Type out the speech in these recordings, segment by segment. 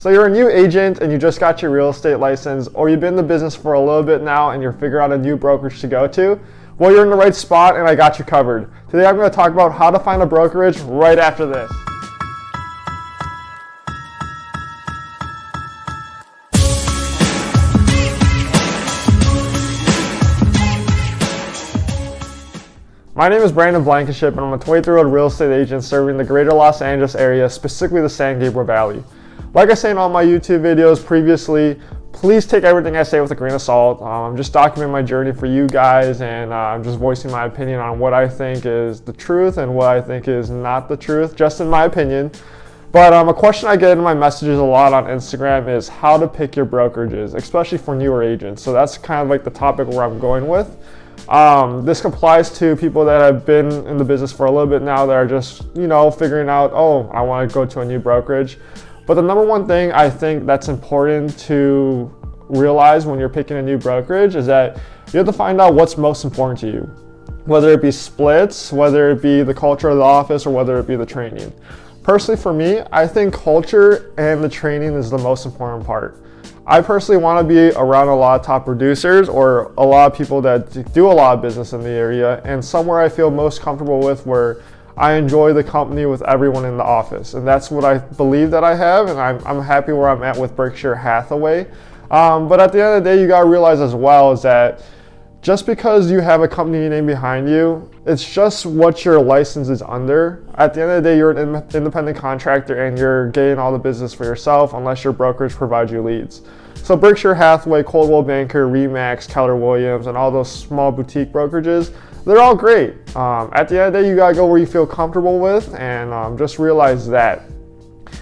So you're a new agent and you just got your real estate license, or you've been in the business for a little bit now and you're figuring out a new brokerage to go to. Well, you're in the right spot and I got you covered. Today I'm going to talk about how to find a brokerage right after this. My name is Brandon Blankenship and I'm a 23-year-old real estate agent serving the greater Los Angeles area, specifically the San Gabriel Valley. Like I say in all my YouTube videos previously, please take everything I say with a grain of salt. I'm just documenting my journey for you guys, and I'm just voicing my opinion on what I think is the truth and what I think is not the truth, just in my opinion. But a question I get in my messages a lot on Instagram is how to pick your brokerages, especially for newer agents. So that's kind of like the topic where I'm going with. This applies to people that have been in the business for a little bit now that are just, figuring out, oh, I want to go to a new brokerage. But the number one thing I think that's important to realize when you're picking a new brokerage is that you have to find out what's most important to you. Whether it be splits, whether it be the culture of the office, or whether it be the training. Personally for me, I think culture and the training is the most important part. I personally want to be around a lot of top producers or a lot of people that do a lot of business in the area, and somewhere I feel most comfortable with where I enjoy the company with everyone in the office. And that's what I believe that I have, and I'm happy where I'm at with Berkshire Hathaway. But at the end of the day, you gotta realize as well is that just because you have a company name behind you, it's just what your license is under. At the end of the day, you're an independent contractor and you're getting all the business for yourself unless your brokerage provides you leads. So Berkshire Hathaway, Coldwell Banker, Remax, Keller Williams, and all those small boutique brokerages, they're all great. At the end of the day, you gotta go where you feel comfortable with, and just realize that.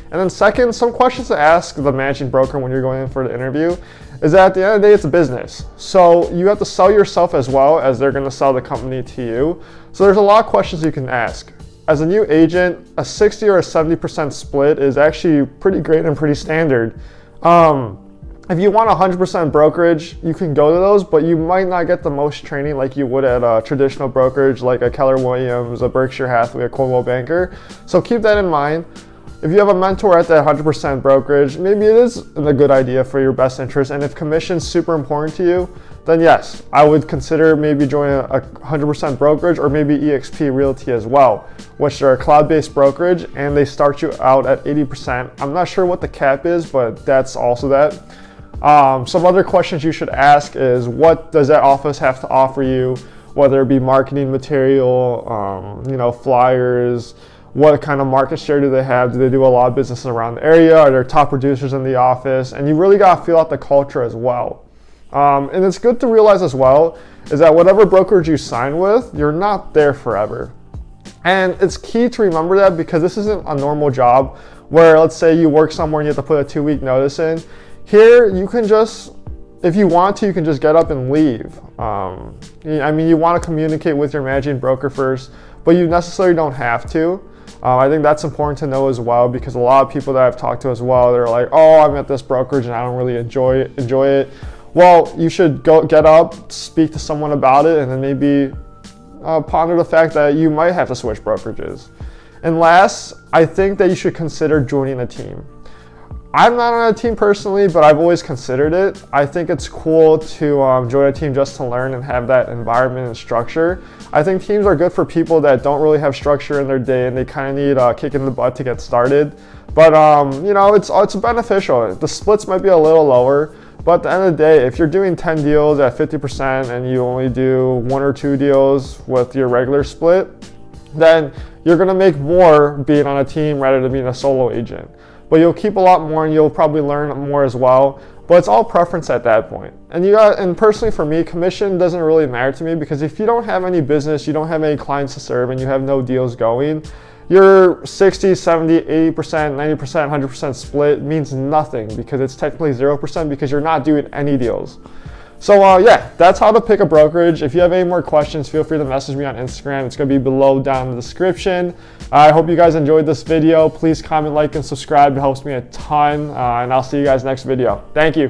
And then second, some questions to ask the managing broker when you're going in for the interview is that at the end of the day, it's a business. So you have to sell yourself as well as they're gonna sell the company to you. So there's a lot of questions you can ask. As a new agent, a 60 or a 70% split is actually pretty great and pretty standard. If you want 100% brokerage, you can go to those, but you might not get the most training like you would at a traditional brokerage like a Keller Williams, a Berkshire Hathaway, a Coldwell Banker. So keep that in mind. If you have a mentor at that 100% brokerage, maybe it is a good idea for your best interest. And if commission's super important to you, then yes, I would consider maybe joining a 100% brokerage or maybe eXp Realty as well, which are a cloud-based brokerage and they start you out at 80%. I'm not sure what the cap is, but that's also that. Some other questions you should ask is what does that office have to offer you, whether it be marketing material, flyers, what kind of market share do they have? Do they do a lot of business around the area? Are there top producers in the office? And you really got to feel out the culture as well. And it's good to realize as well is that whatever brokerage you sign with, you're not there forever. And it's key to remember that because this isn't a normal job where let's say you work somewhere and you have to put a 2-week notice in. Here, you can just, if you want to, you can just get up and leave. You want to communicate with your managing broker first, but you necessarily don't have to. I think that's important to know as well because a lot of people that I've talked to as well, they're like, oh, I'm at this brokerage and I don't really enjoy it. Well, you should get up, speak to someone about it, and then maybe ponder the fact that you might have to switch brokerages. And last, I think that you should consider joining a team. I'm not on a team personally, but I've always considered it. I think it's cool to join a team just to learn and have that environment and structure. I think teams are good for people that don't really have structure in their day and they kind of need a kick in the butt to get started. But it's beneficial. The splits might be a little lower, but at the end of the day, if you're doing 10 deals at 50% and you only do 1 or 2 deals with your regular split, then you're gonna make more being on a team rather than being a solo agent. But you'll keep a lot more and you'll probably learn more as well. But it's all preference at that point. And personally for me, commission doesn't really matter to me because if you don't have any business, you don't have any clients to serve and you have no deals going, your 60, 70, 80%, 90%, 100% split means nothing because it's technically 0% because you're not doing any deals. So yeah, that's how to pick a brokerage. If you have any more questions, feel free to message me on Instagram. It's going to be below down in the description. I hope you guys enjoyed this video. Please comment, like, and subscribe. It helps me a ton. And I'll see you guys next video. Thank you.